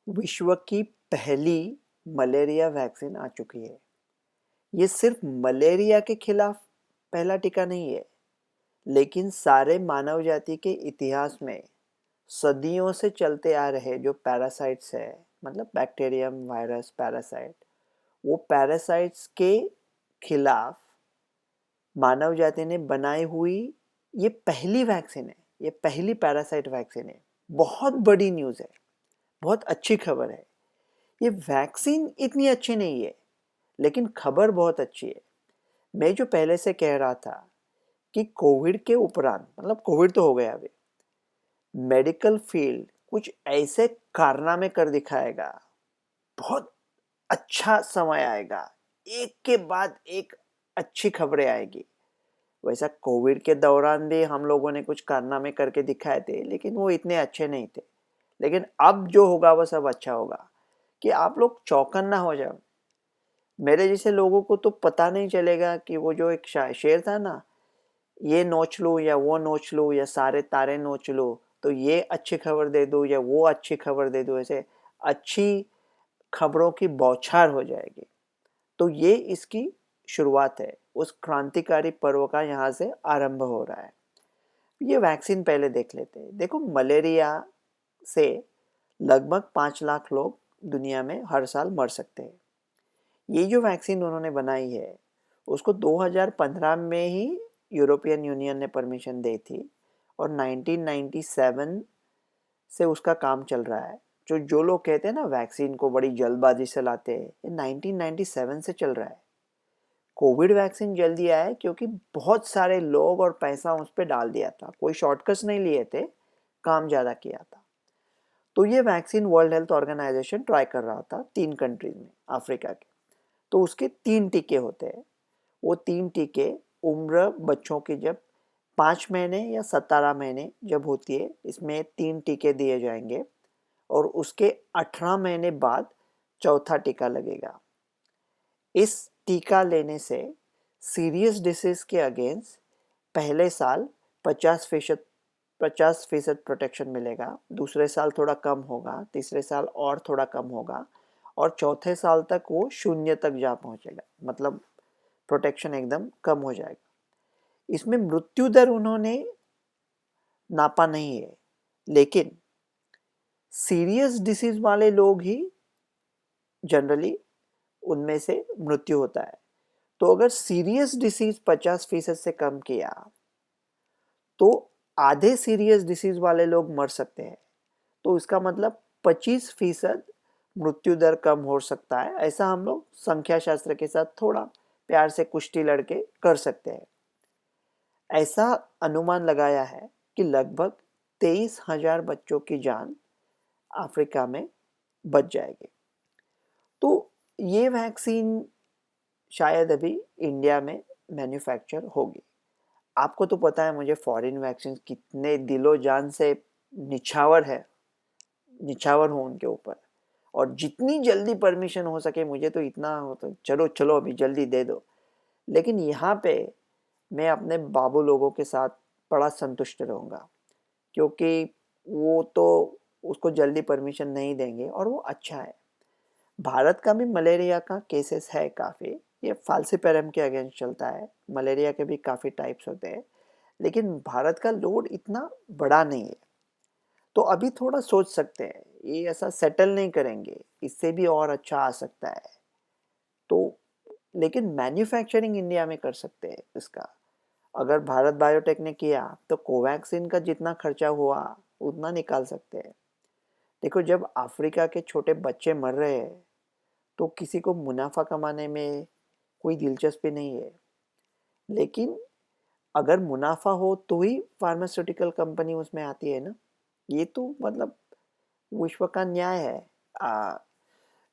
विश्व की पहली मलेरिया वैक्सीन आ चुकी है। ये सिर्फ मलेरिया के खिलाफ पहला टीका नहीं है, लेकिन सारे मानव जाति के इतिहास में सदियों से चलते आ रहे जो पैरासाइट्स है, मतलब बैक्टीरियम, वायरस, पैरासाइट, वो पैरासाइट्स के खिलाफ मानव जाति ने बनाई हुई ये पहली वैक्सीन है। ये पहली पैरासाइट वैक्सीन है। बहुत बड़ी न्यूज़ है, बहुत अच्छी खबर है। ये वैक्सीन इतनी अच्छी नहीं है, लेकिन खबर बहुत अच्छी है। मैं जो पहले से कह रहा था कि कोविड के उपरांत, मतलब कोविड तो हो गया अभी, मेडिकल फील्ड कुछ ऐसे कारनामे कर दिखाएगा, बहुत अच्छा समय आएगा, एक के बाद एक अच्छी खबरें आएगी। वैसा कोविड के दौरान भी हम लोगों ने कुछ कारनामे करके दिखाए थे, लेकिन वो इतने अच्छे नहीं थे। लेकिन अब जो होगा वो सब अच्छा होगा, कि आप लोग चौकन्ना हो जाओ। मेरे जैसे लोगों को तो पता नहीं चलेगा कि वो जो एक शेर था ना, ये नोच लूँ या वो नोच लूँ या सारे तारे नोच लूँ, तो ये अच्छी खबर दे दूँ या वो अच्छी खबर दे दूँ, ऐसे अच्छी खबरों की बौछार हो जाएगी। तो ये इसकी शुरुआत है, उस क्रांतिकारी पर्व का यहाँ से आरंभ हो रहा है। ये वैक्सीन पहले देख लेते हैं। देखो, मलेरिया से लगभग 5 लाख लोग दुनिया में हर साल मर सकते हैं। ये जो वैक्सीन उन्होंने बनाई है, उसको 2015 में ही यूरोपियन यूनियन ने परमिशन दी थी, और 1997 से उसका काम चल रहा है। जो लोग कहते हैं ना वैक्सीन को बड़ी जल्दबाजी से लाते हैं, ये 1997 से चल रहा है। कोविड वैक्सीन जल्दी आया है क्योंकि बहुत सारे लोग और पैसा उस पर डाल दिया था, कोई शॉर्टकट्स नहीं लिए थे, काम ज़्यादा किया था। तो ये vaccine world health organization try कर रहा था 3 कंट्रीज में, अफ्रीका के। तो उसके 3 टीके होते हैं। वो 3 टीके उम्र बच्चों की जब 5 महीने या 17 महीने जब होती है, इसमें 3 टीके दिए जाएंगे, और उसके 18 महीने बाद चौथा टीका लगेगा। इस टीका लेने से सीरियस डिसीज के अगेंस्ट पहले साल 50% प्रोटेक्शन मिलेगा, दूसरे साल थोड़ा कम होगा, तीसरे साल और थोड़ा कम होगा, और चौथे साल तक वो 0 तक जा पहुंचेगा, मतलब प्रोटेक्शन एकदम कम हो जाएगा। इसमें मृत्यु दर उन्होंने नापा नहीं है, लेकिन सीरियस डिसीज वाले लोग ही जनरली उनमें से मृत्यु होता है। तो अगर सीरियस डिसीज 50% से कम किया, तो आधे सीरियस डिसीज वाले लोग मर सकते हैं। तो इसका मतलब 25% मृत्यु दर कम हो सकता है। ऐसा हम लोग संख्या शास्त्र के साथ थोड़ा प्यार से कुश्ती लड़के कर सकते हैं। ऐसा अनुमान लगाया है कि लगभग 23,000 बच्चों की जान अफ्रीका में बच जाएगी। तो ये वैक्सीन शायद अभी इंडिया में मैन्युफैक्चर होगी। आपको तो पता है मुझे फॉरेन वैक्सीन कितने दिलो जान से निछावर है, निछावर हूँ उनके ऊपर, और जितनी जल्दी परमिशन हो सके मुझे तो इतना हो, तो चलो चलो अभी जल्दी दे दो। लेकिन यहाँ पे मैं अपने बाबू लोगों के साथ बड़ा संतुष्ट रहूँगा, क्योंकि वो तो उसको जल्दी परमिशन नहीं देंगे, और वो अच्छा है। भारत का भी मलेरिया का केसेस है काफ़ी। ये फाल्सिपेरम के अगेंस्ट चलता है। मलेरिया के भी काफ़ी टाइप्स होते हैं, लेकिन भारत का लोड इतना बड़ा नहीं है। तो अभी थोड़ा सोच सकते हैं, ये ऐसा सेटल नहीं करेंगे, इससे भी और अच्छा आ सकता है। तो लेकिन मैन्युफैक्चरिंग इंडिया में कर सकते हैं इसका। अगर भारत बायोटेक ने किया तो कोवैक्सीन का जितना खर्चा हुआ उतना निकाल सकते हैं। देखो, जब अफ्रीका के छोटे बच्चे मर रहे हैं, तो किसी को मुनाफा कमाने में कोई दिलचस्पी नहीं है। लेकिन अगर मुनाफा हो तो ही फार्मास्यूटिकल कंपनी उसमें आती है ना। ये तो मतलब विश्व का न्याय है। आ,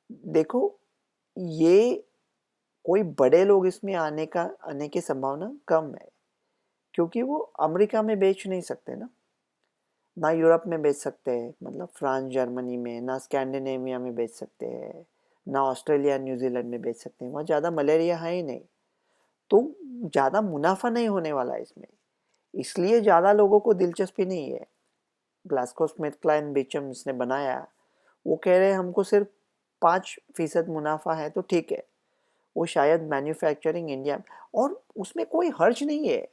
देखो, ये कोई बड़े लोग इसमें आने की संभावना कम है, क्योंकि वो अमेरिका में बेच नहीं सकते ना यूरोप में बेच सकते हैं, मतलब फ्रांस जर्मनी में, ना स्कैंडिनेविया में बेच सकते हैं, ना ऑस्ट्रेलिया न्यूजीलैंड में बेच सकते हैं। वहाँ ज़्यादा मलेरिया है ही नहीं, तो ज़्यादा मुनाफा नहीं होने वाला है इसमें। इसलिए ज़्यादा लोगों को दिलचस्पी नहीं है। ग्लास्कोस्मिथक्लाइन बिचम इसने बनाया, वो कह रहे हैं हमको सिर्फ 5% मुनाफा है तो ठीक है, वो शायद मैन्युफैक्चरिंग इंडिया, और उसमें कोई हर्ज नहीं है।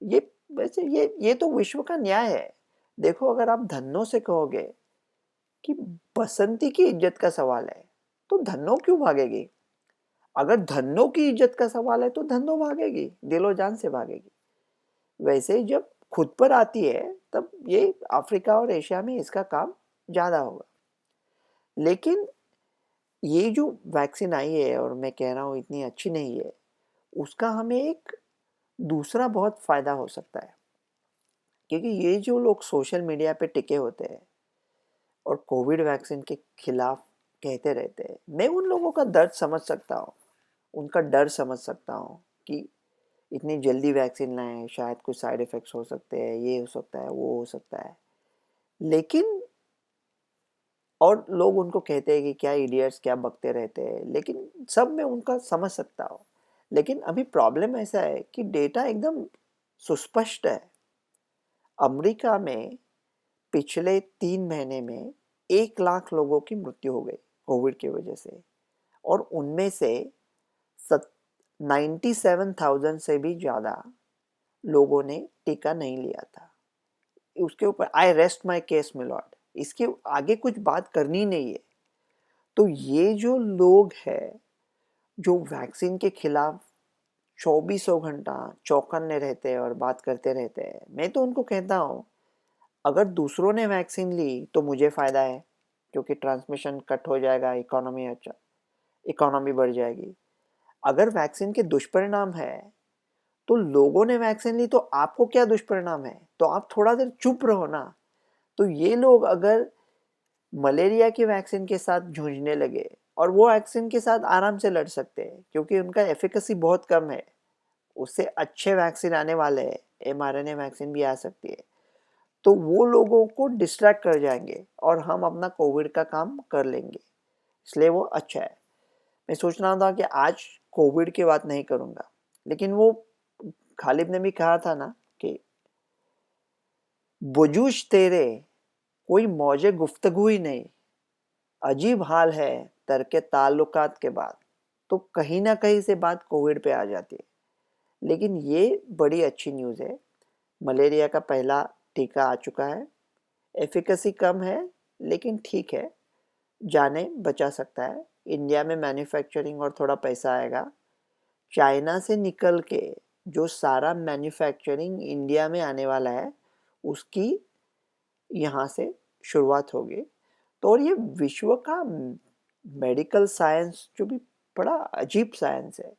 ये वैसे ये तो विश्व का न्याय है। देखो, अगर आप धन्नों से कहोगे कि बसंती की इज्जत का सवाल है तो धन्नों क्यों भागेगी? अगर धन्नों की इज्जत का सवाल है तो धन्नों भागेगी, दिलो जान से भागेगी। वैसे ही जब खुद पर आती है तब ये अफ्रीका और एशिया में इसका काम ज़्यादा होगा। लेकिन ये जो वैक्सीन आई है, और मैं कह रहा हूँ इतनी अच्छी नहीं है, उसका हमें एक दूसरा बहुत फ़ायदा हो सकता है। क्योंकि ये जो लोग सोशल मीडिया पे टिके होते हैं और कोविड वैक्सीन के खिलाफ कहते रहते हैं, मैं उन लोगों का दर्द समझ सकता हूँ, उनका डर समझ सकता हूँ कि इतनी जल्दी वैक्सीन लाएं, शायद कुछ साइड इफ़ेक्ट्स हो सकते हैं, ये हो सकता है, वो हो सकता है। लेकिन और लोग उनको कहते हैं कि क्या इडियट्स, क्या बकते रहते हैं, लेकिन सब मैं उनका समझ सकता हूँ। लेकिन अभी प्रॉब्लम ऐसा है कि डेटा एकदम सुस्पष्ट है। अमेरिका में पिछले 3 महीने में 1 लाख लोगों की मृत्यु हो गई कोविड की वजह से, और उनमें से 97,000 से भी ज़्यादा लोगों ने टीका नहीं लिया था। उसके ऊपर आई rest my case my Lord, इसके आगे कुछ बात करनी नहीं है। तो ये जो लोग हैं जो वैक्सीन के खिलाफ 24 घंटा चौकन्ने रहते हैं और बात करते रहते हैं, मैं तो उनको कहता हूँ, अगर दूसरों ने वैक्सीन ली तो मुझे फ़ायदा है, क्योंकि ट्रांसमिशन कट हो जाएगा, इकोनॉमी बढ़ जाएगी। अगर वैक्सीन के दुष्परिणाम है तो लोगों ने वैक्सीन ली तो आपको क्या दुष्परिणाम है? तो आप थोड़ा देर चुप रहो ना। तो ये लोग अगर मलेरिया की वैक्सीन के साथ जूझने लगे, और वो वैक्सीन के साथ आराम से लड़ सकते हैं क्योंकि उनका एफिकेसी बहुत कम है, उससे अच्छे वैक्सीन आने वाले हैं, mRNA वैक्सीन भी आ सकती है, तो वो लोगों को डिस्ट्रैक्ट कर जाएंगे और हम अपना कोविड का काम कर लेंगे। इसलिए वो अच्छा है। मैं सोच रहा था कि आज कोविड की बात नहीं करूँगा, लेकिन वो खालिद ने भी कहा था ना कि बुजुश तेरे कोई मौजे गुफ्तगू ही नहीं, अजीब हाल है तरके ताल्लुकात के बाद, तो कहीं ना कहीं से बात कोविड पे आ जाती है। लेकिन ये बड़ी अच्छी न्यूज़ है, मलेरिया का पहला टीका आ चुका है, एफिकेसी कम है लेकिन ठीक है, जाने बचा सकता है। इंडिया में मैन्युफैक्चरिंग और थोड़ा पैसा आएगा, चाइना से निकल के जो सारा मैन्युफैक्चरिंग इंडिया में आने वाला है उसकी यहाँ से शुरुआत होगी। तो और ये विश्व का मेडिकल साइंस जो भी बड़ा अजीब साइंस है,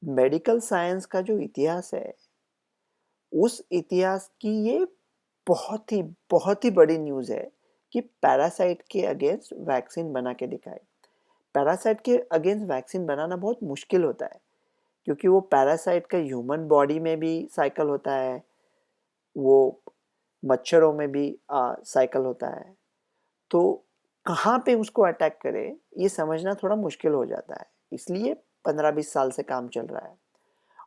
मेडिकल साइंस का जो इतिहास है, उस इतिहास की ये बहुत ही बड़ी न्यूज़ है कि पैरासाइट के अगेंस्ट वैक्सीन बना के दिखाए। पैरासाइट के अगेंस्ट वैक्सीन बनाना बहुत मुश्किल होता है क्योंकि वो पैरासाइट का ह्यूमन बॉडी में भी साइकिल होता है, वो मच्छरों में भी साइकिल होता है, तो कहाँ पे उसको अटैक करे ये समझना थोड़ा मुश्किल हो जाता है। इसलिए 15-20 साल से काम चल रहा है।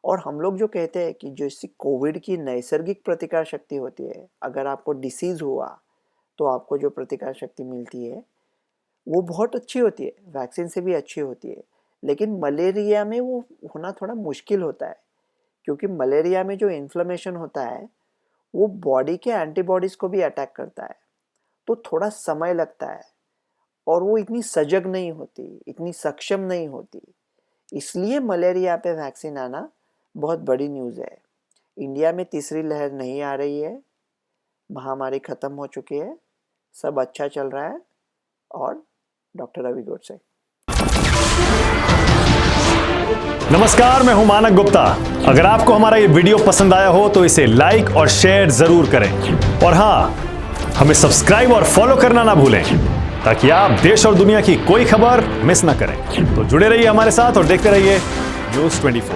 और हम लोग जो कहते हैं कि जैसे कोविड की नैसर्गिक प्रतिकार शक्ति होती है, अगर आपको डिसीज़ हुआ तो आपको जो प्रतिकार शक्ति मिलती है वो बहुत अच्छी होती है, वैक्सीन से भी अच्छी होती है। लेकिन मलेरिया में वो होना थोड़ा मुश्किल होता है क्योंकि मलेरिया में जो इन्फ्लेमेशन होता है वो बॉडी के एंटीबॉडीज़ को भी अटैक करता है, तो थोड़ा समय लगता है और वो इतनी सजग नहीं होती, इतनी सक्षम नहीं होती। इसलिए मलेरिया पे वैक्सीन आना बहुत बड़ी न्यूज़ है। इंडिया में तीसरी लहर नहीं आ रही है, महामारी ख़त्म हो चुकी है, सब अच्छा चल रहा है। और डॉक्टर रवि गोडसे। नमस्कार, मैं हूं मानक गुप्ता। अगर आपको हमारा ये वीडियो पसंद आया हो तो इसे लाइक और शेयर जरूर करें, और हाँ, हमें सब्सक्राइब और फॉलो करना ना भूलें ताकि आप देश और दुनिया की कोई खबर मिस ना करें। तो जुड़े रहिए हमारे साथ और देखते रहिए न्यूज़ 24।